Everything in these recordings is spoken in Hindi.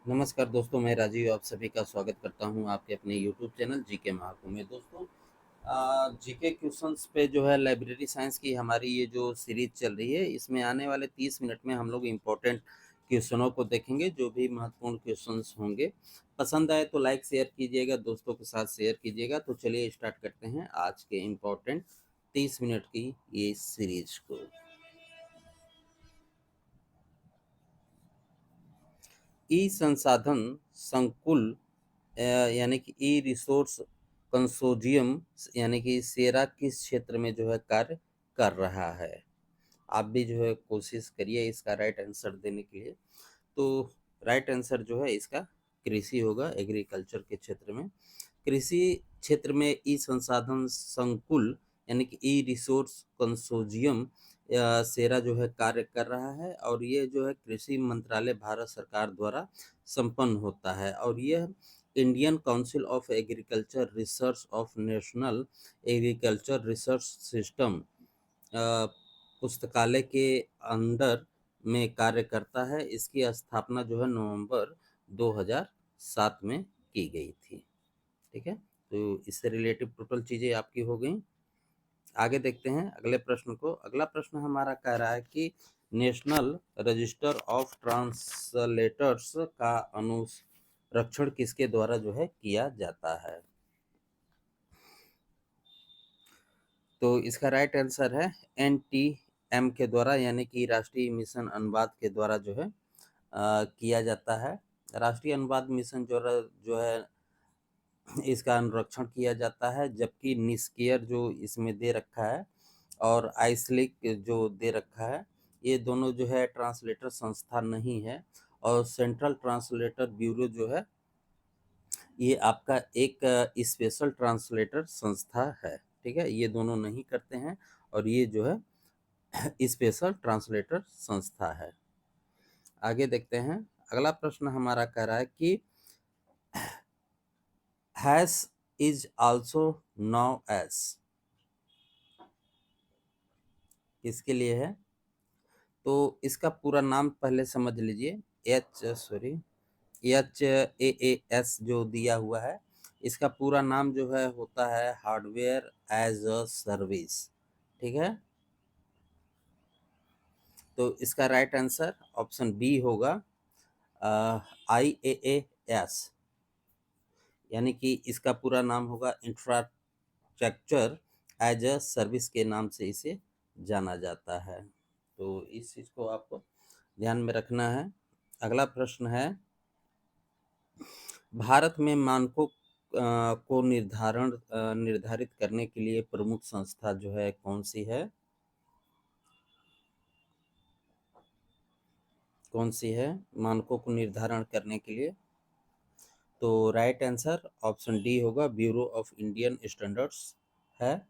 नमस्कार दोस्तों, मैं राजीव आप सभी का स्वागत करता हूं आपके अपने यूट्यूब चैनल जीके महाकुंभ में। दोस्तों, जीके क्वेश्चंस पे जो है लाइब्रेरी साइंस की हमारी ये जो सीरीज चल रही है, इसमें आने वाले 30 मिनट में हम लोग इम्पोर्टेंट क्वेश्चनों को देखेंगे, जो भी महत्वपूर्ण क्वेश्चंस होंगे। पसंद आए तो लाइक शेयर कीजिएगा, दोस्तों के साथ शेयर कीजिएगा। तो चलिए स्टार्ट करते हैं आज के इम्पोर्टेंट 30 मिनट की ये सीरीज को। ई संसाधन संकुल यानी कि ई रिसोर्स कंसोर्टियम यानी कि सेरा किस क्षेत्र में जो है कार्य कर रहा है। आप भी जो है कोशिश करिए इसका राइट आंसर देने के लिए। तो राइट आंसर जो है इसका कृषि होगा, एग्रीकल्चर के क्षेत्र में। कृषि क्षेत्र में ई संसाधन संकुल यानी कि ई रिसोर्स कंसोर्टियम सेरा जो है कार्य कर रहा है, और ये जो है कृषि मंत्रालय भारत सरकार द्वारा संपन्न होता है। और यह Indian council of agriculture research of national agriculture research system पुस्तकालय के अंडर में कार्य करता है। इसकी स्थापना जो है नवंबर 2007 में की गई थी। ठीक है, तो इससे रिलेटिव टोटल चीज़ें आपकी हो गई। आगे देखते हैं अगले प्रश्न को। अगला प्रश्न हमारा कह रहा है कि नेशनल रजिस्टर ऑफ ट्रांसलेटर्स का अनुरक्षण किसके द्वारा जो है किया जाता है। तो इसका राइट आंसर है NTM के द्वारा, यानी कि राष्ट्रीय मिशन अनुवाद के द्वारा जो है किया जाता है। राष्ट्रीय अनुवाद मिशन जो है इसका अनुरक्षण किया जाता है, जबकि निस्कियर जो इसमें दे रखा है और आइसलिक जो दे रखा है, ये दोनों जो है ट्रांसलेटर संस्था नहीं है। और सेंट्रल ट्रांसलेटर ब्यूरो जो है ये आपका एक स्पेशल ट्रांसलेटर संस्था है। ठीक है, ये दोनों नहीं करते हैं, और ये जो है स्पेशल ट्रांसलेटर संस्था है। आगे देखते हैं। अगला प्रश्न हमारा कह रहा है कि hash is also now S किसके लिए है। तो इसका पूरा नाम पहले समझ लीजिए। HAAS जो दिया हुआ है, इसका पूरा नाम जो है होता है हार्डवेयर एज अ सर्विस। ठीक है, तो इसका राइट आंसर ऑप्शन बी होगा, IAAS, यानी कि इसका पूरा नाम होगा इंफ्रास्ट्रक्चर एज अ सर्विस के नाम से इसे जाना जाता है। तो इस चीज़ को आपको ध्यान में रखना है। अगला प्रश्न है, भारत में मानकों को निर्धारित करने के लिए प्रमुख संस्था जो है कौन सी है। कौन सी है मानकों को निर्धारण करने के लिए। तो राइट आंसर ऑप्शन डी होगा, ब्यूरो ऑफ इंडियन स्टैंडर्ड्स है।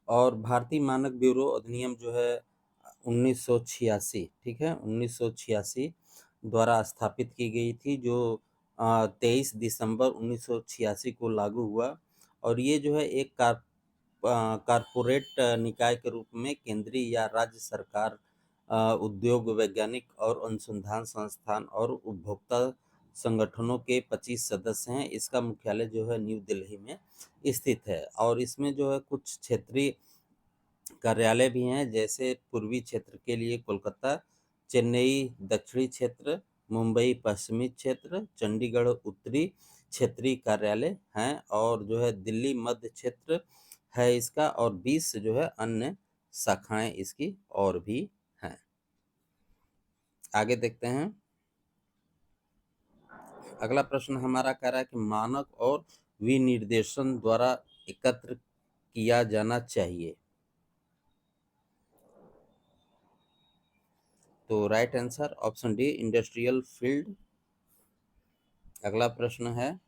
और भारतीय मानक ब्यूरो अधिनियम जो है 1986, ठीक है, 1986 द्वारा स्थापित की गई थी, जो 23 दिसंबर 1986 को लागू हुआ। और ये जो है एक कारपोरेट निकाय के रूप में केंद्रीय या राज्य सरकार, उद्योग, वैज्ञानिक और अनुसंधान संस्थान और उपभोक्ता संगठनों के 25 सदस्य हैं। इसका मुख्यालय जो है न्यू दिल्ली में स्थित है। और इसमें जो है कुछ क्षेत्रीय कार्यालय भी हैं, जैसे पूर्वी क्षेत्र के लिए कोलकाता, चेन्नई दक्षिणी क्षेत्र, मुंबई पश्चिमी क्षेत्र, चंडीगढ़ उत्तरी क्षेत्रीय कार्यालय हैं, और जो है दिल्ली मध्य क्षेत्र है इसका, और 20 जो है अन्य शाखाएं इसकी और भी हैं। आगे देखते हैं। अगला प्रश्न हमारा कह रहा है कि मानक और विनिर्देशन द्वारा एकत्र किया जाना चाहिए। तो right answer option D, industrial field. अगला प्रश्न है,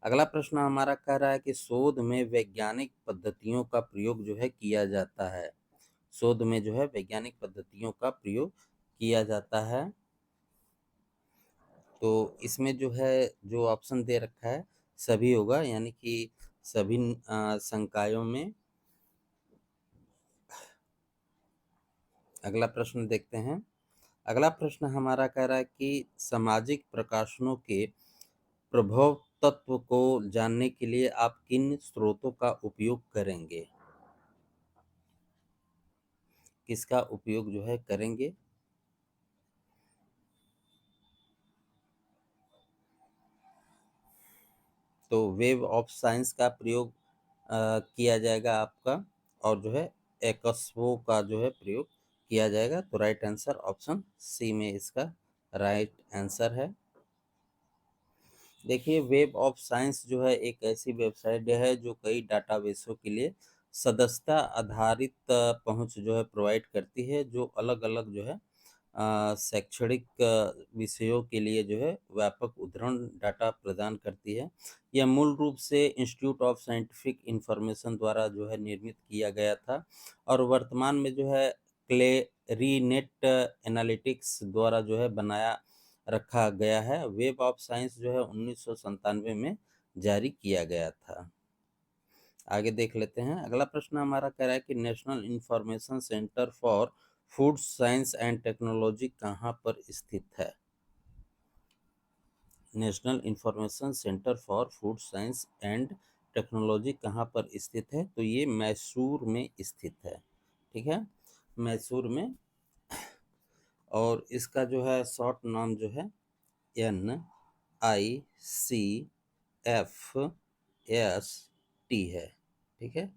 अगला प्रश्न हमारा कह रहा है कि शोध में वैज्ञानिक पद्धतियों का प्रयोग जो है किया जाता है। शोध में जो है वैज्ञानिक पद्धतियों का प्रयोग किया जाता है। तो इसमें जो है जो ऑप्शन दे रखा है सभी होगा, यानी कि सभी संकायों में अगला प्रश्न देखते हैं। अगला प्रश्न हमारा कह रहा है कि सामाजिक प्रकाशनों के प्रभाव तत्व को जानने के लिए आप किन स्रोतों का उपयोग करेंगे? किसका उपयोग जो है करेंगे? तो वेब ऑफ साइंस का प्रयोग किया जाएगा आपका, और जो है एक्सपो का जो है प्रयोग किया जाएगा। तो राइट आंसर ऑप्शन सी में इसका राइट आंसर है। देखिए, वेब ऑफ साइंस जो है एक ऐसी वेबसाइट है जो कई डाटाबेसों के लिए सदस्यता आधारित पहुंच जो है प्रोवाइड करती है, जो अलग अलग जो है शैक्षणिक विषयों के लिए जो है व्यापक उद्धरण डाटा प्रदान करती है। यह मूल रूप से इंस्टीट्यूट ऑफ साइंटिफिक इंफॉर्मेशन द्वारा जो है निर्मित किया गया था, और वर्तमान में जो है क्लेरिनेट एनालिटिक्स द्वारा जो है बनाया रखा गया है। वेब ऑफ साइंस जो है 1997 में जारी किया गया था। आगे देख लेते हैं। अगला प्रश्न हमारा कह रहा है कि national information centre for food science and technology कहाँ पर स्थित है? National information centre for food science and technology कहाँ पर स्थित है? तो ये मैसूर में स्थित है। ठीक है, मैसूर में। और इसका जो है शॉर्ट नाम जो है NICFST है। ठीक है,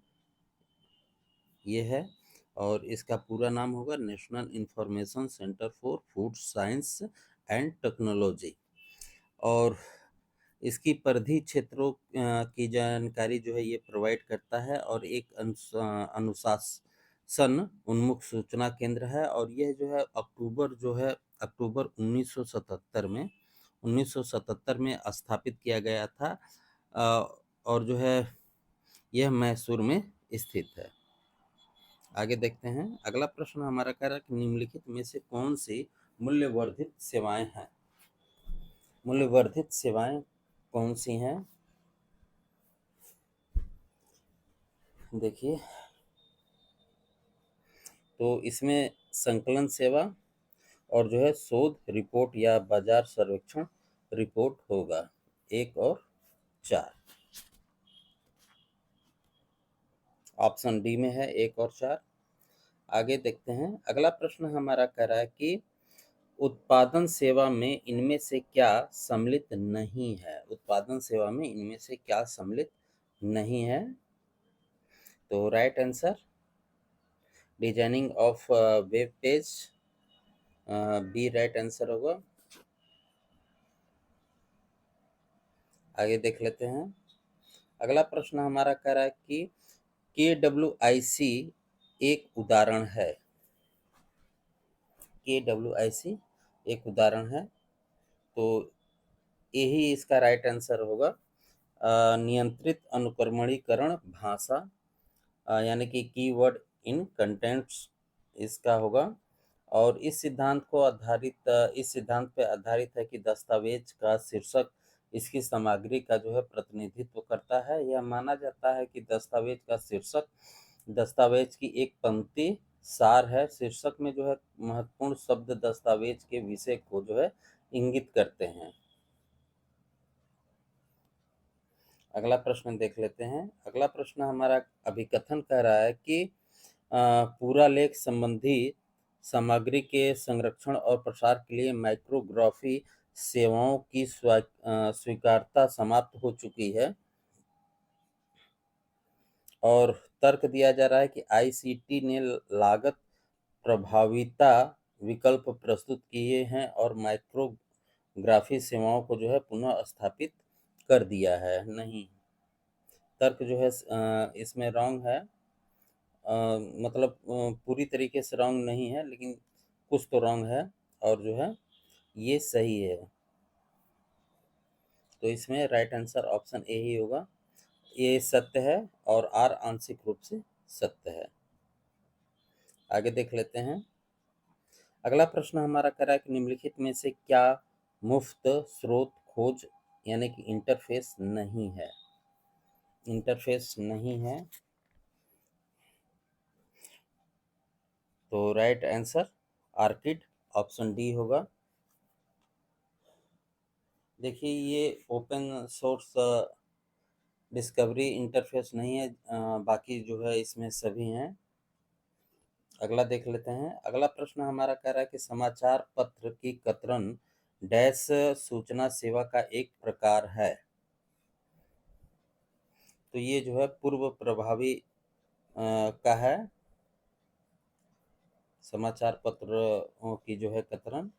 ये है। और इसका पूरा नाम होगा national information centre for food science and technology. और इसकी परिधि क्षेत्रों की जानकारी जो है ये प्रोवाइड करता है, और एक अनुशासन उन्मुख सूचना केंद्र है। और यह जो है अक्टूबर 1977 में स्थापित किया गया था। और जो है यह मैसूर में स्थित है। आगे देखते हैं। अगला प्रश्न हमारा कह रहा है कि निम्नलिखित में से कौन सी मूल्यवर्धित सेवाएं हैं? मूल्यवर्धित सेवाएं कौन सी हैं? देखिए, तो इसमें संकलन सेवा और जो है शोध रिपोर्ट या बाजार सर्वेक्षण रिपोर्ट होगा। 1 और 4, ऑप्शन डी में है 1 और 4। आगे देखते हैं। अगला प्रश्न हमारा कह रहा है कि उत्पादन सेवा में इनमें से क्या सम्मिलित नहीं है? उत्पादन सेवा में इनमें से क्या सम्मिलित नहीं है? तो right answer designing of web page, B right answer होगा। आगे देख लेते हैं। अगला प्रश्न हमारा कह रहा है कि KWIC एक उदाहरण है। KWIC एक उदाहरण है। तो यही इसका राइट आंसर होगा। नियंत्रित अनुक्रमणीकरण भाषा, यानी कि कीवर्ड इन कंटेंट्स इसका होगा। और इस सिद्धांत पे आधारित है कि दस्तावेज का शीर्षक इसकी सामग्री का जो है प्रतिनिधित्व करता है। यह माना जाता है कि दस्तावेज का शीर्षक दस्तावेज की एक पंक्ति सार है। शीर्षक में जो है महत्वपूर्ण शब्द दस्तावेज के विषय को जो है इंगित करते हैं। अगला प्रश्न देख लेते हैं। अगला प्रश्न हमारा अभिकथन कह रहा है कि पूरा लेख संबंधी सामग्री के संरक्षण और प्रसार के लिए माइक्रोग्राफी सेवाओं की स्वीकार्यता समाप्त हो चुकी है। और तर्क दिया जा रहा है कि ICT ने लागत प्रभाविता विकल्प प्रस्तुत किए हैं और माइक्रोग्राफी सेवाओं को जो है पुनः स्थापित कर दिया है। नहीं, तर्क जो है इसमें रॉन्ग है। मतलब पूरी तरीके से रॉन्ग नहीं है, लेकिन कुछ तो रॉन्ग है, और जो है ये सही है। तो इसमें राइट आंसर ऑप्शन ए ही होगा। ये सत्य है और आर आंशिक रूप से सत्य है। आगे देख लेते हैं। अगला प्रश्न हमारा कह रहा है कि निम्नलिखित में से क्या मुफ्त स्रोत खोज यानी कि इंटरफेस नहीं है? इंटरफेस नहीं है। तो right answer orchid option D होगा। देखिए ये ओपन सोर्स डिस्कवरी इंटरफेस नहीं है, बाकी जो है इसमें सभी हैं। अगला देख लेते हैं। अगला प्रश्न हमारा कह रहा है कि समाचार पत्र की कतरन डैश सूचना सेवा का एक प्रकार है। तो ये जो है पूर्व प्रभावी का है, समाचार पत्रों की जो है कतरन।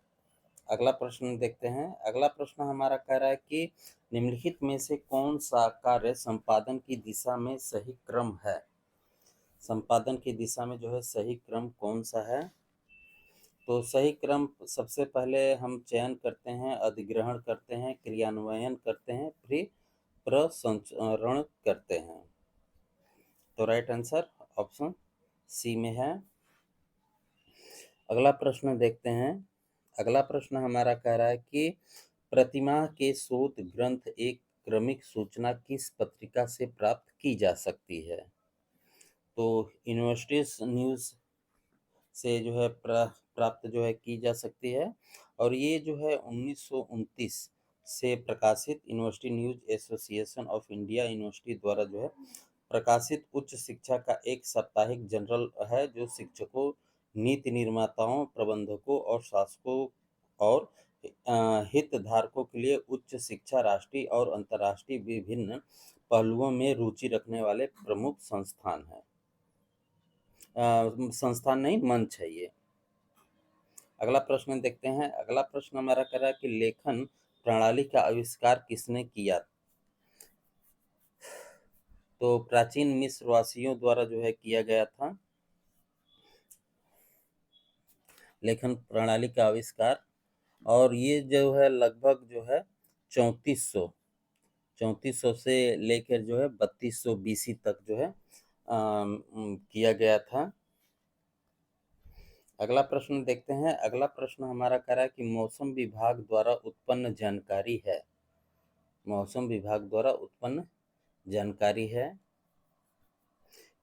अगला प्रश्न देखते हैं। अगला प्रश्न हमारा कह रहा है कि निम्नलिखित में से कौन सा कार्य संपादन की दिशा में सही क्रम है। संपादन की दिशा में जो है सही क्रम कौन सा है। तो सही क्रम सबसे पहले हम चयन करते हैं, अधिग्रहण करते हैं, क्रियान्वयन करते हैं, फिर प्रसंचरण करते हैं। तो राइट आंसर ऑप्शन सी में है। अगला प्रश्न देखते हैं। अगला प्रश्न हमारा कह रहा है कि प्रतिमाह के शोध ग्रंथ एक क्रमिक सूचना किस पत्रिका से प्राप्त की जा सकती है। तो यूनिवर्सिटीज न्यूज़ से जो है प्राप्त जो है की जा सकती है। और ये जो है 1929 से प्रकाशित university news association of India university द्वारा जो है प्रकाशित उच्च शिक्षा का एक साप्ताहिक जर्नल है, जो शिक्षकों, नीति निर्माताओं, प्रबंधकों और शासकों और हितधारकों के लिए उच्च शिक्षा, राष्ट्रीय और अंतर्राष्ट्रीय विभिन्न पहलुओं में रुचि रखने वाले प्रमुख संस्थान है। संस्थान नहीं, मंच है ये। अगला प्रश्न देखते हैं। अगला प्रश्न हमारा कह रहा है कि लेखन प्रणाली का आविष्कार किसने किया। तो प्राचीन मिस्र वासियों द्वारा जो है किया गया था लेखन प्रणाली का आविष्कार। और ये जो है लगभग जो है 3400 से लेकर जो है 3200 बीसी तक जो है किया गया था। अगला प्रश्न देखते हैं। अगला प्रश्न हमारा कह रहा है कि मौसम विभाग द्वारा उत्पन्न जानकारी है। मौसम विभाग द्वारा उत्पन्न जानकारी है।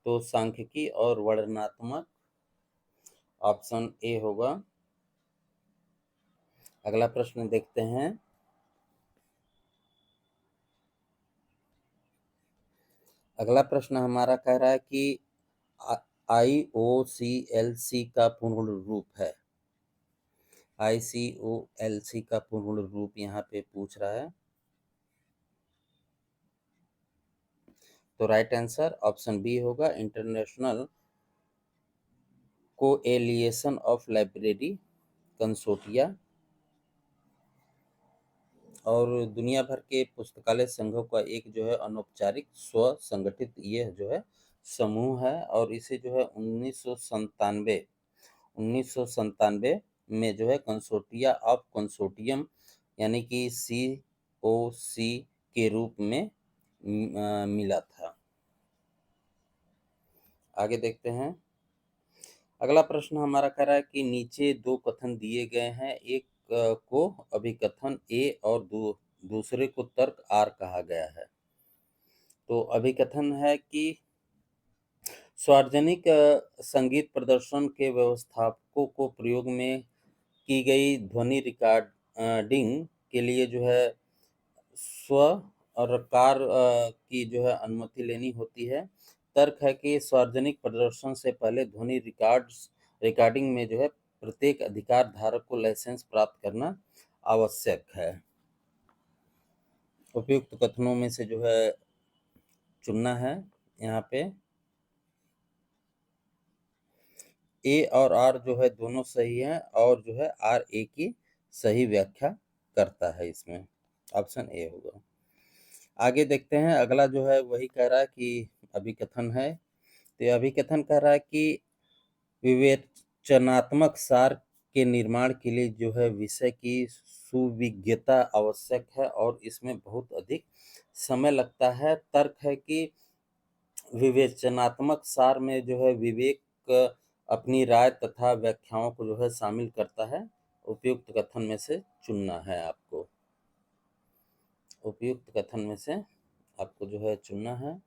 तो सांख्यिकी और वर्णनात्मक ऑप्शन ए होगा। अगला प्रश्न देखते हैं। अगला प्रश्न हमारा कह रहा है कि IOCLC का पूर्ण रूप है। ICOLC का पूर्ण रूप यहाँ पे पूछ रहा है। तो राइट आंसर ऑप्शन बी होगा, इंटरनेशनल कोएलिएशन ऑफ लाइब्रेरी कंसोर्टिया। और दुनिया भर के पुस्तकालय संघों का एक जो है अनौपचारिक स्व संगठित ये जो है समूह है। और इसे जो है 1997 में जो है कंसोर्टिया ऑफ कंसोर्टियम यानी कि COC के रूप में मिला था। आगे देखते हैं। अगला प्रश्न हमारा कह रहा है कि नीचे दो कथन दिए गए हैं, एक को अभिकथन ए और दूसरे को तर्क आर कहा गया है। तो अभिकथन है कि सार्वजनिक संगीत प्रदर्शन के व्यवस्थापकों को प्रयोग में की गई ध्वनि रिकॉर्डिंग के लिए जो है स्व और कार की जो है अनुमति लेनी होती है। तर्क है कि सार्वजनिक प्रदर्शन से पहले ध्वनि रिकॉर्डिंग में जो है प्रत्येक अधिकार धारक को लाइसेंस प्राप्त करना आवश्यक है। उपयुक्त कथनों में से जो है चुनना है। यहाँ पे ए और आर जो है दोनों सही हैं, और जो है आर ए की सही व्याख्या करता है। इसमें ऑप्शन ए होगा। आगे देखते हैं। अगला जो है वही कह रहा है कि अभिकथन है। तो यह अभिकथन कह रहा है कि विवेचनात्मक सार के निर्माण के लिए जो है विषय की सुविज्ञता आवश्यक है और इसमें बहुत अधिक समय लगता है। तर्क है कि विवेचनात्मक सार में जो है विवेक अपनी राय तथा व्याख्याओं को जो है शामिल करता है। उपयुक्त कथन में से चुनना है आपको। उपयुक्त कथन में से आपको जो है चुनना है।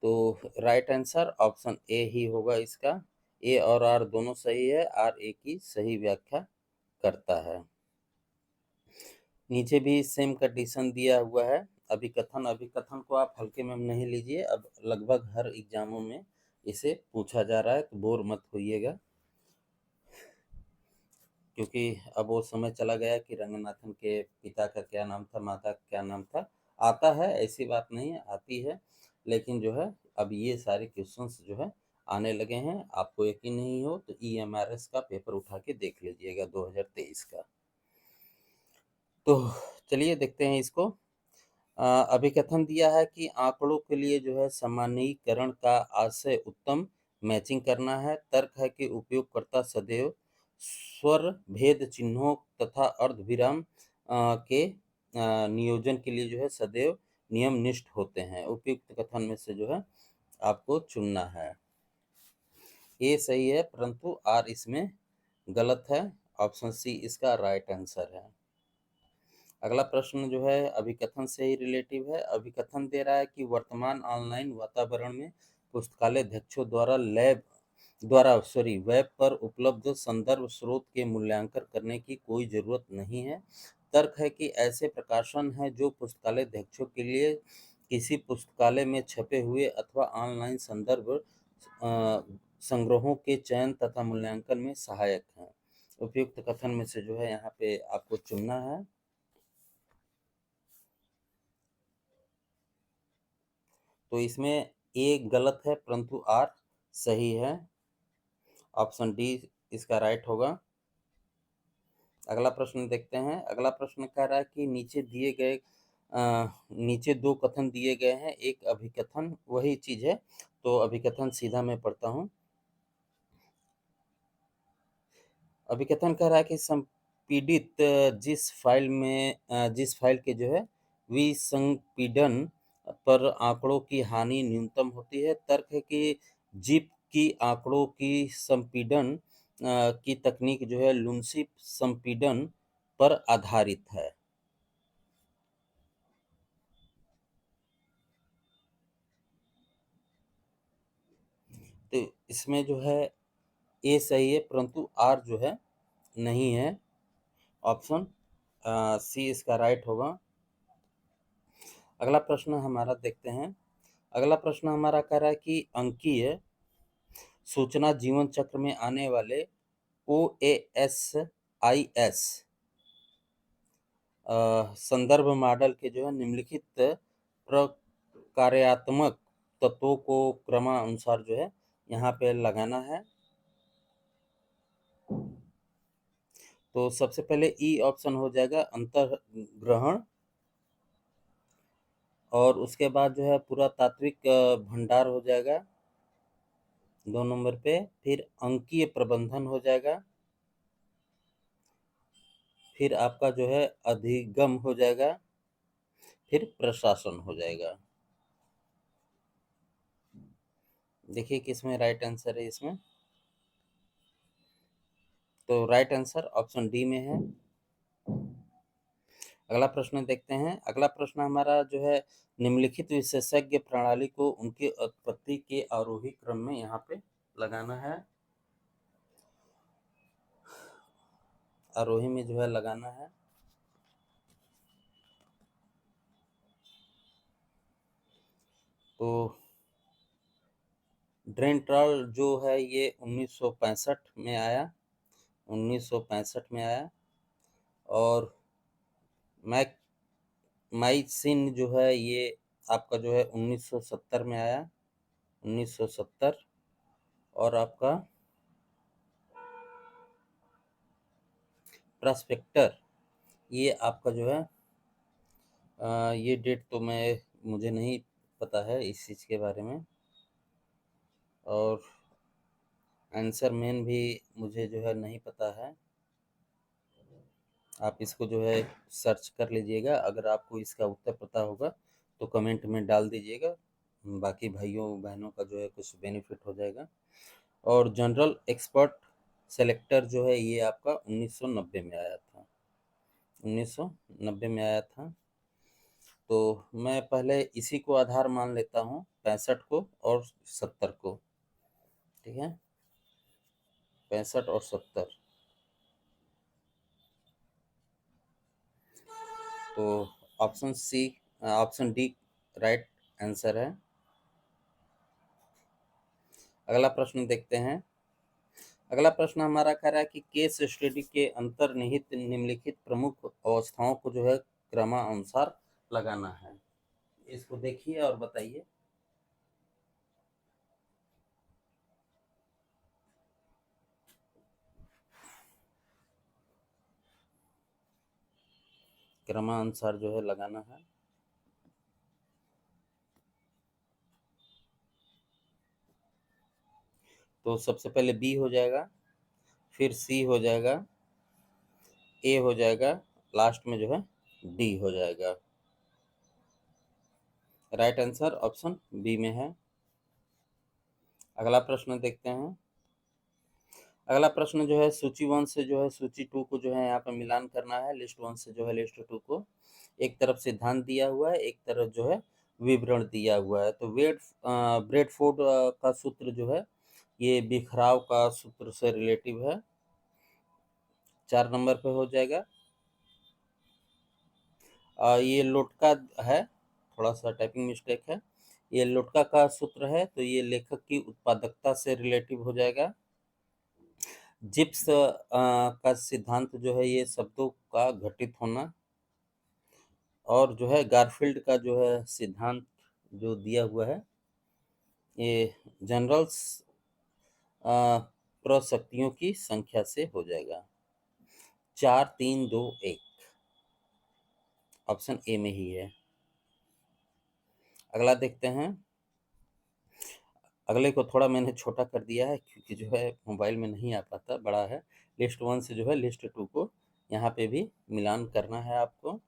तो राइट आंसर ऑप्शन ए ही होगा इसका। ए और आर दोनों सही है, आर ए की सही व्याख्या करता है। नीचे भी सेम कंडीशन दिया हुआ है। अभिकथन अभिकथन को आप हल्के में नहीं लीजिए, अब लगभग हर एग्जामों में इसे पूछा जा रहा है, तो बोर मत होइएगा, क्योंकि अब वो समय चला गया कि रंगनाथन के पिता का क्या नाम था, माता का क्या नाम था। आता है, ऐसी बात नहीं है, आती है, लेकिन जो है अब ये सारे क्वेश्चंस जो है आने लगे हैं। आपको यकीन नहीं हो तो ईएमआरएस का पेपर उठा के देख लीजिएगा 2023 का। तो चलिए देखते हैं इसको। अभिकथन दिया है कि आंकड़ों के लिए जो है सामान्यीकरण का आशय उत्तम मैचिंग करना है। तर्क है कि उपयोगकर्ता सदैव स्वर भेद चिन्हों तथा अर्धविराम के नियोजन के लिए जो है सदैव नियमनिष्ठ होते हैं। उपयुक्त कथन में से जो है आपको चुनना है। ए सही है, परंतु आर इसमें गलत है। ऑप्शन सी इसका राइट आंसर है। अगला प्रश्न जो है अभिकथन से ही रिलेटिव है। अभिकथन दे रहा है कि वर्तमान ऑनलाइन वातावरण में पुस्तकालयाध्यक्षों द्वारा वेब पर उपलब्ध संदर्भ स्रोत के मूल्यांकन करने की कोई जरूरत नहीं है। तर्क है कि ऐसे प्रकाशन हैं जो पुस्तकालयाध्यक्षों के लिए किसी पुस्तकालय में छपे हुए अथवा ऑनलाइन संदर्भ संग्रहों के चयन तथा मूल्यांकन में सहायक हैं। उपयुक्त कथन में से जो है यहाँ पे आपको चुनना है। तो इसमें ए गलत है, परंतु आर सही है। ऑप्शन डी इसका राइट होगा। अगला प्रश्न देखते हैं। अगला प्रश्न कह रहा है कि नीचे दो कथन दिए गए हैं, एक अभिकथन वही चीज है। तो अभिकथन सीधा मैं पढ़ता हूँ। अभिकथन कह रहा है कि संपीड़ित जिस फाइल के जो है विसंपीड़न पर आंकड़ों की हानि न्यूनतम होती है। तर्क है कि जिप की आंकड़ों की संपीड़न की तकनीक जो है लुम्सी संपीड़न पर आधारित है। तो इसमें जो है ए सही है, परंतु आर जो है नहीं है। ऑप्शन सी इसका राइट होगा। अगला प्रश्न हमारा देखते हैं। अगला प्रश्न हमारा कह रहा है कि अंकीय सूचना जीवन चक्र में आने वाले OASIS संदर्भ मॉडल के जो है निम्नलिखित प्रकार्यात्मक तत्वों को क्रमानुसार जो है यहाँ पे लगाना है। तो सबसे पहले ई ऑप्शन हो जाएगा अंतर्ग्रहण, और उसके बाद जो है पुरातात्विक भंडार हो जाएगा 2 नंबर पे। फिर अंकीय प्रबंधन हो जाएगा। फिर आपका जो है अधिगम हो जाएगा। फिर प्रशासन हो जाएगा। देखिए किसमें राइट आंसर है इसमें। तो राइट आंसर ऑप्शन डी में है। अगला प्रश्न देखते हैं। अगला प्रश्न हमारा जो है निम्नलिखित विशेषज्ञ प्रणाली को उनकी उत्पत्ति के आरोही क्रम में यहाँ पे लगाना है। आरोही में जो है लगाना है। तो ड्रेंट्रॉल जो है ये 1965 में आया। 1965 में आया। और मैक माइसिन जो है ये आपका जो है 1970 में आया। 1970। और आपका प्रॉस्पेक्टर ये आपका जो है ये डेट तो मुझे नहीं पता है इस चीज़ के बारे में। और आंसर मेन भी मुझे जो है नहीं पता है। आप इसको जो है सर्च कर लीजिएगा। अगर आपको इसका उत्तर पता होगा तो कमेंट में डाल दीजिएगा, बाकी भाइयों बहनों का जो है कुछ बेनिफिट हो जाएगा। और जनरल एक्सपर्ट सेलेक्टर जो है ये आपका 1990 में आया था। 1990 में आया था। तो मैं पहले इसी को आधार मान लेता हूँ 65 को और 70 को, ठीक है, 65 और 70। तो option C, option D right answer है। अगला प्रश्न देखते हैं। अगला प्रश्न हमारा कह रहा है कि केस स्टडी के अंतर्निहित निम्नलिखित प्रमुख अवस्थाओं को जो है क्रमानुसार लगाना है। इसको देखिए और बताइए। क्रमानुसार जो है लगाना है। तो सबसे पहले बी हो जाएगा, फिर सी हो जाएगा, ए हो जाएगा, लास्ट में जो है डी हो जाएगा। राइट आंसर ऑप्शन बी में है। अगला प्रश्न देखते हैं। अगला प्रश्न जो है सूची 1 से जो है सूची 2 को जो है यहाँ पर मिलान करना है। लिस्ट 1 से जो है लिस्ट 2 को, एक तरफ सिद्धांत दिया हुआ है, एक तरफ जो है विवरण दिया हुआ है। तो ब्रेडफोर्ड का सूत्र जो है ये बिखराव का सूत्र से रिलेटिव है, 4 नंबर पे हो जाएगा। ये लोटका है, थोड़ा सा टाइपिंग मिस्टेक है। ये लोटका का सूत्र है, तो ये लेखक की उत्पादकता से रिलेटिव हो जाएगा। जिप्स का सिद्धांत जो है ये शब्दों का घटित होना, और जो है गारफील्ड का जो है सिद्धांत जो दिया हुआ है ये जनरल्स प्रशक्तियों की संख्या से हो जाएगा। 4 3 2 1 ऑप्शन ए में ही है। अगला देखते हैं। अगले को थोड़ा मैंने छोटा कर दिया है क्योंकि जो है मोबाइल में नहीं आ पाता, बड़ा है। लिस्ट 1 से जो है लिस्ट 2 को यहाँ पे भी मिलान करना है आपको।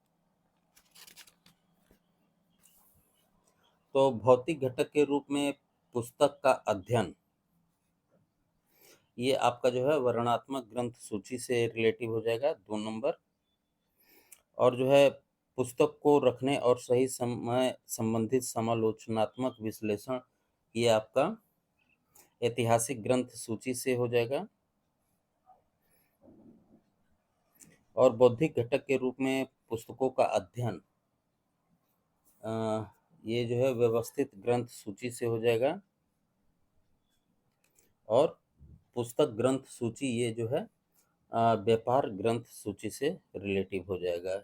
तो भौतिक घटक के रूप में पुस्तक का अध्ययन, ये आपका जो है वर्णनात्मक ग्रंथ सूची से रिलेटिव हो जाएगा, 2 नंबर। और जो है पुस्तक को रखने और सही समय संबंधित समालोचनात्मक विश्लेषण, ये आपका ऐतिहासिक ग्रंथ सूची से हो जाएगा। और बौद्धिक घटक के रूप में पुस्तकों का अध्ययन, ये जो है व्यवस्थित ग्रंथ सूची से हो जाएगा। और पुस्तक ग्रंथ सूची ये जो है व्यापार ग्रंथ सूची से रिलेटिव हो जाएगा,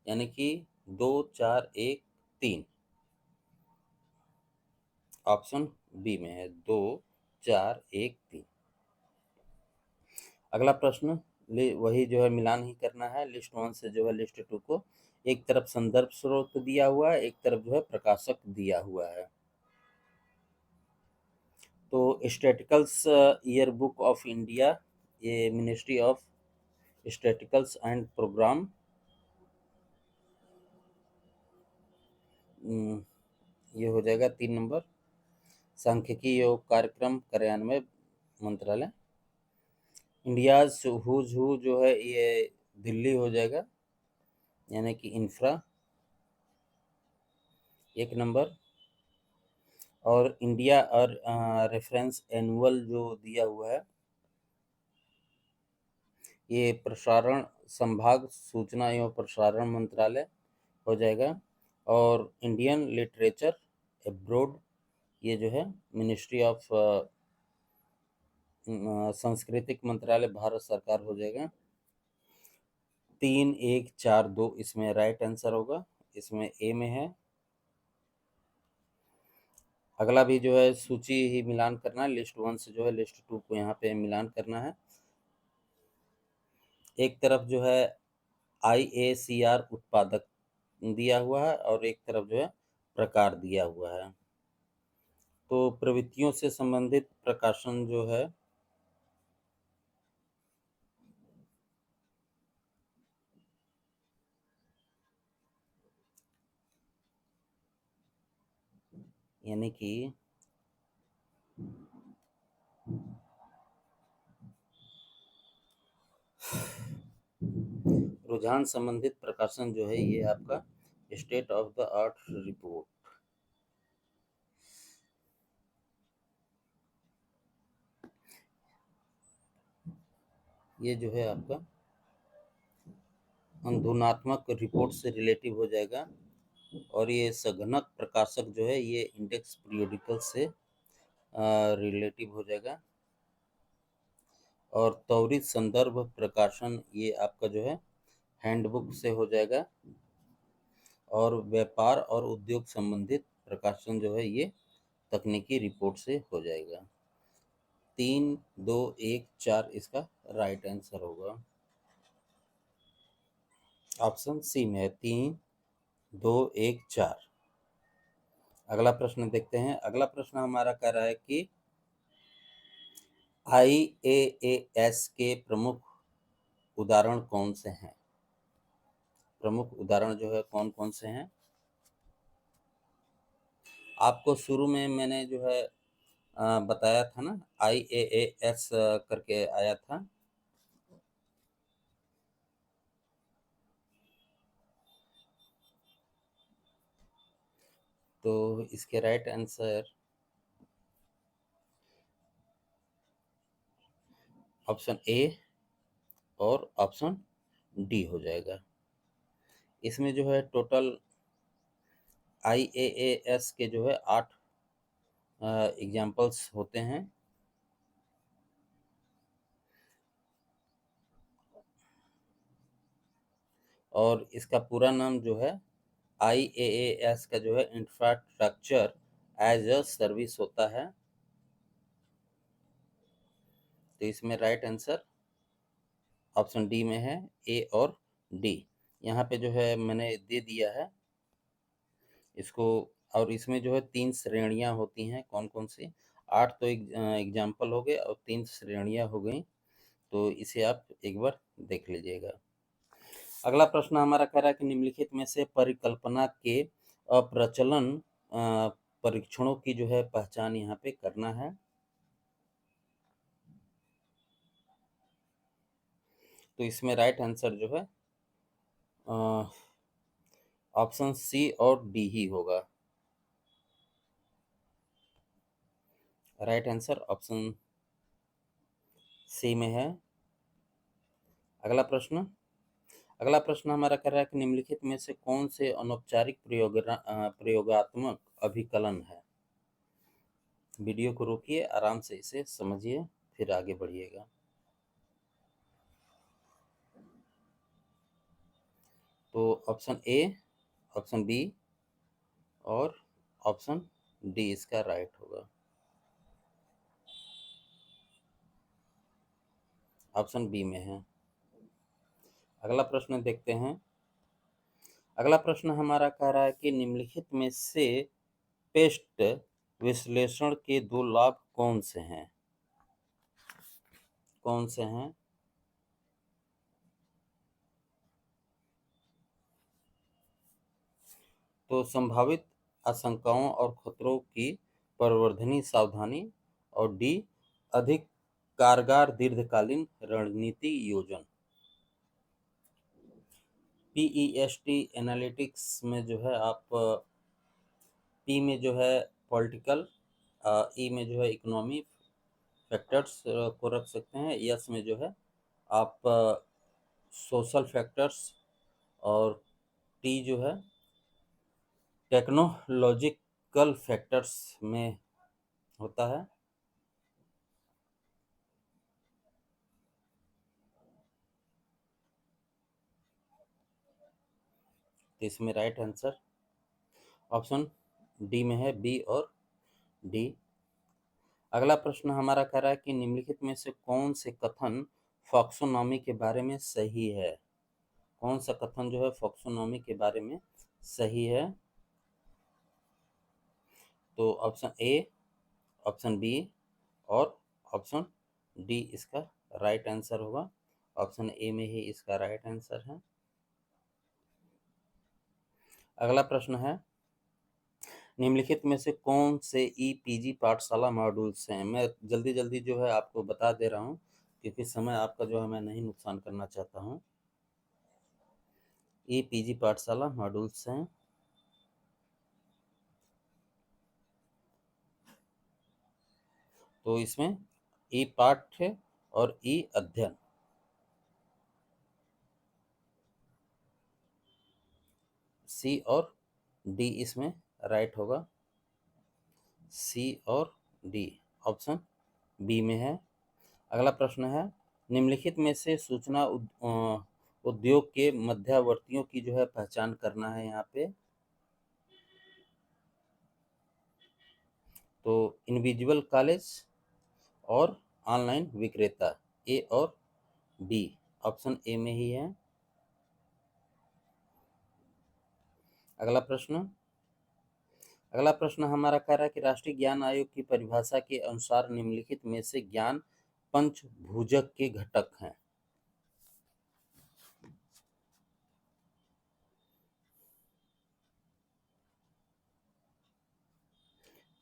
यानी कि 2 4 1 3 ऑप्शन बी में है, 2 4 1 3। अगला प्रश्न वही जो है मिलान ही करना है। लिस्ट 1 से जो है लिस्ट 2 को, एक तरफ संदर्भ स्रोत दिया हुआ है, एक तरफ जो है प्रकाशक दिया हुआ है। तो स्टैटिकल्स ईयर बुक ऑफ इंडिया, ये मिनिस्ट्री ऑफ स्टैटिकल्स एंड प्रोग्राम, ये हो जाएगा 3 नंबर। सांख्यिकी योग कार्यक्रम कार्यान्वयन मंत्रालय। इंडियाज हुज हु जो है ये दिल्ली हो जाएगा, यानी कि इंफ्रा, 1 नंबर। और इंडिया और रेफरेंस एनुअल जो दिया हुआ है ये प्रसारण संभाग सूचना एवं प्रसारण मंत्रालय हो जाएगा। और इंडियन लिटरेचर एब्रोड, ये जो है मिनिस्ट्री ऑफ सांस्कृतिक मंत्रालय भारत सरकार हो जाएगा। 3 1 4 2 इसमें राइट आंसर होगा, इसमें ए में है। अगला भी जो है सूची ही मिलान करना है। लिस्ट 1 से जो है लिस्ट 2 को यहाँ पे मिलान करना है। एक तरफ जो है IACR उत्पादक दिया हुआ है और एक तरफ जो है प्रकार दिया हुआ है। तो प्रवृत्तियों से संबंधित प्रकाशन जो है यानी कि रुझान संबंधित प्रकाशन जो है ये आपका state of the art report, ये जो है आपका अनुधुनात्मक रिपोर्ट से रिलेटिव हो जाएगा, और ये सघनक प्रकाशक जो है ये इंडेक्स पीरियोडिकल से रिलेटिव हो जाएगा, और त्वरित संदर्भ प्रकाशन ये आपका जो है हैंडबुक से हो जाएगा, और व्यापार और उद्योग संबंधित प्रकाशन जो है ये तकनीकी रिपोर्ट से हो जाएगा। 3, 2, 1, 4 इसका राइट आंसर होगा। ऑप्शन सी में है 3, 2, 1, 4। अगला प्रश्न देखते हैं। अगला प्रश्न हमारा कह रहा है कि IAAS के प्रमुख उदाहरण कौन से हैं? प्रमुख उदाहरण जो है कौन कौन से हैं? आपको शुरू में मैंने जो है बताया था ना, IAAS करके आया था। तो इसके राइट आंसर ऑप्शन ए और ऑप्शन डी हो जाएगा। इसमें जो है टोटल IAAS के जो है 8 एग्जाम्पल्स होते हैं, और इसका पूरा नाम जो है IAAS का जो है इंफ्रास्ट्रक्चर एज अ सर्विस होता है। तो इसमें राइट आंसर ऑप्शन डी में है, ए और डी। यहाँ पे जो है मैंने दे दिया है इसको, और इसमें जो है 3 श्रेणियां होती हैं। कौन कौन सी? 8 तो एग्जाम्पल हो गए और 3 श्रेणियां हो गई। तो इसे आप एक बार देख लीजिएगा। अगला प्रश्न हमारा कह रहा है कि निम्नलिखित में से परिकल्पना के अप्रचलन परीक्षणों की जो है पहचान यहाँ पे करना है। तो इसमें राइट आंसर जो है ऑप्शन सी और डी ही होगा। राइट आंसर ऑप्शन सी में है। अगला प्रश्न अगला प्रश्न हमारा कह रहा है कि निम्नलिखित में से कौन से अनौपचारिक प्रयोगात्मक अभिकलन है? वीडियो को रोकिए, आराम से इसे समझिए, फिर आगे बढ़िएगा। तो ऑप्शन ए, ऑप्शन बी और ऑप्शन डी इसका राइट होगा। ऑप्शन बी में है। अगला प्रश्न देखते हैं। अगला प्रश्न हमारा कह रहा है कि निम्नलिखित में से पेस्ट विश्लेषण के 2 लाभ कौन से हैं? कौन से हैं? तो संभावित आशंकाओं और खतरों की प्रवर्धनीय सावधानी, और डी अधिक कारगर दीर्घकालीन रणनीति योजना। PEST एनालिटिक्स में जो है आप पी में जो है पॉलिटिकल, ई में जो है इकोनॉमी फैक्टर्स को रख सकते हैं, यस में जो है आप सोशल फैक्टर्स, और टी जो है टेक्नोलॉजिकल फैक्टर्स में होता है। तो इसमें राइट आंसर ऑप्शन डी में है, बी और डी। अगला प्रश्न हमारा कह रहा है कि निम्नलिखित में से कौन से कथन फॉक्सोनॉमी के बारे में सही है? कौन सा कथन जो है फॉक्सोनॉमी के बारे में सही है? तो ऑप्शन ए, ऑप्शन बी और ऑप्शन डी इसका राइट आंसर होगा। ऑप्शन ए में ही इसका राइट आंसर है। अगला प्रश्न है, निम्नलिखित में से कौन से ईपीजी पाठशाला मॉड्यूल्स हैं? मैं जल्दी जल्दी जो है आपको बता दे रहा हूँ, क्योंकि समय आपका जो है मैं नहीं नुकसान करना चाहता हूँ। ईपीजी पाठशाला मॉड्यूल्स हैं। तो इसमें ई पाठ्य और ई अध्ययन, सी और डी इसमें राइट होगा। सी और डी ऑप्शन बी में है। अगला प्रश्न है, निम्नलिखित में से सूचना उद्योग के मध्यवर्तियों की जो है पहचान करना है यहाँ पे। तो इंडिविजुअल कॉलेज और ऑनलाइन विक्रेता, ए और बी, ऑप्शन ए में ही है। अगला प्रश्न हमारा कह रहा है कि राष्ट्रीय ज्ञान आयोग की परिभाषा के अनुसार निम्नलिखित में से ज्ञान पंचभुजक के घटक हैं।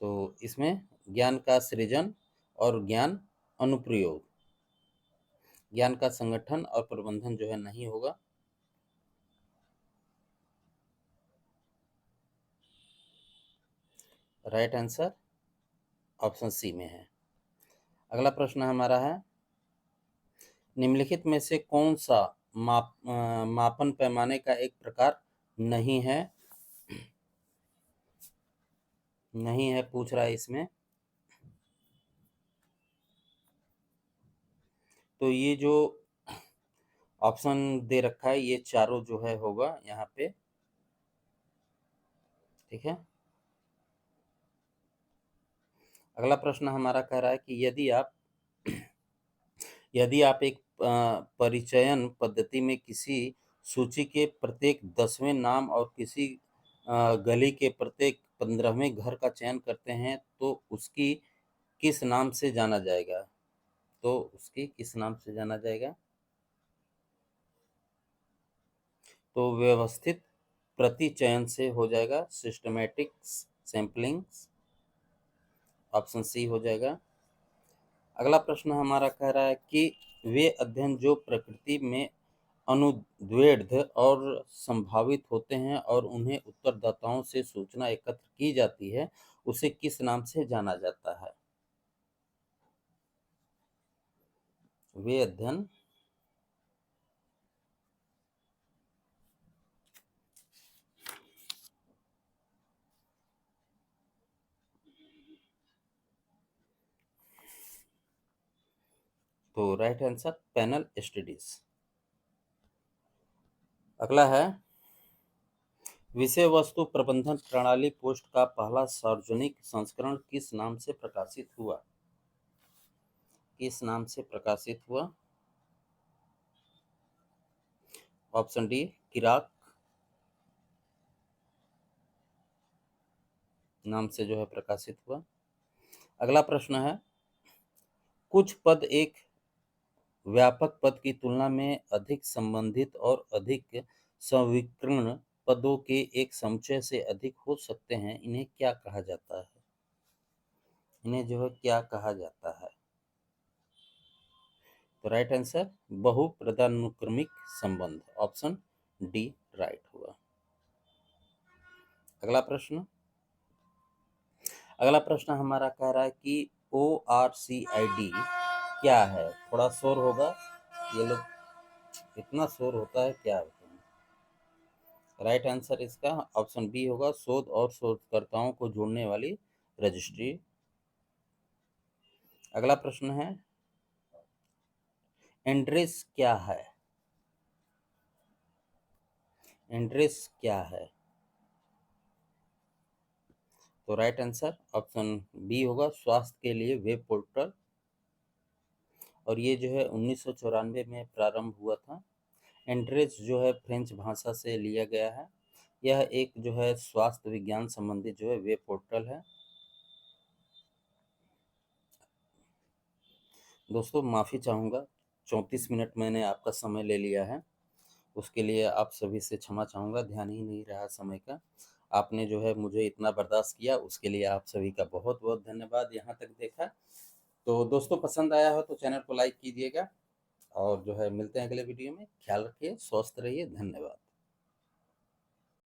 तो इसमें ज्ञान का सृजन और ज्ञान अनुप्रयोग, ज्ञान का संगठन और प्रबंधन जो है नहीं होगा। राइट आंसर ऑप्शन सी में है। अगला प्रश्न हमारा है, निम्नलिखित में से कौन सा मापन पैमाने का एक प्रकार नहीं है, पूछ रहा है इसमें। तो ये जो ऑप्शन दे रखा है ये चारों जो है होगा यहाँ पे, ठीक है। अगला प्रश्न हमारा कह रहा है कि यदि आप एक परिचयन पद्धति में किसी सूची के प्रत्येक 10वें नाम और किसी गली के प्रत्येक 15वें घर का चयन करते हैं तो उसकी किस नाम से जाना जाएगा? तो व्यवस्थित प्रतिचयन से हो जाएगा, सिस्टमैटिक सैंपलिंग, ऑप्शन सी हो जाएगा। अगला प्रश्न हमारा कह रहा है कि वे अध्ययन जो प्रकृति में अनुद्वैध और संभावित होते हैं और उन्हें उत्तरदाताओं से सूचना एकत्र की जाती है, उसे किस नाम से जाना जाता है? वे अध्ययन तो राइट आंसर पैनल स्टडीज। अगला है, विषय वस्तु प्रबंधन प्रणाली पोस्ट का पहला सार्वजनिक संस्करण किस नाम से प्रकाशित हुआ? ऑप्शन डी किराक नाम से जो है प्रकाशित हुआ। अगला प्रश्न है, कुछ पद एक व्यापक पद की तुलना में अधिक संबंधित और अधिक संविकर्ण पदों के एक समुच्चय से अधिक हो सकते हैं, इन्हें क्या कहा जाता है? तो राइट आंसर बहुपदानुक्रमिक संबंध, ऑप्शन डी राइट हुआ। अगला प्रश्न हमारा कह रहा है कि ORCID क्या है? थोड़ा शोर होगा, ये लोग इतना शोर होता है क्या होता है? राइट आंसर इसका ऑप्शन बी होगा, शोध और शोधकर्ताओं को जोड़ने वाली रजिस्ट्री। अगला प्रश्न है, एंड्रेस क्या है? तो राइट आंसर ऑप्शन बी होगा, स्वास्थ्य के लिए वेब पोर्टल। और ये जो है 1994 में प्रारंभ हुआ था। एंड्रेस जो है फ्रेंच भाषा से लिया गया है। यह एक जो है स्वास्थ्य विज्ञान संबंधित जो है वेब पोर्टल है। दोस्तों माफ़ी चाहूँगा, 34 मिनट मैंने आपका समय ले लिया है, उसके लिए आप सभी से क्षमा चाहूँगा, ध्यान ही नहीं रहा समय का। आपने जो है मुझे इतना बर्दाश्त किया, उसके लिए आप सभी का बहुत बहुत धन्यवाद। यहाँ तक देखा तो दोस्तों, पसंद आया हो तो चैनल को लाइक कीजिएगा और जो है मिलते हैं अगले वीडियो में। ख्याल रखिए, स्वस्थ रहिए, धन्यवाद।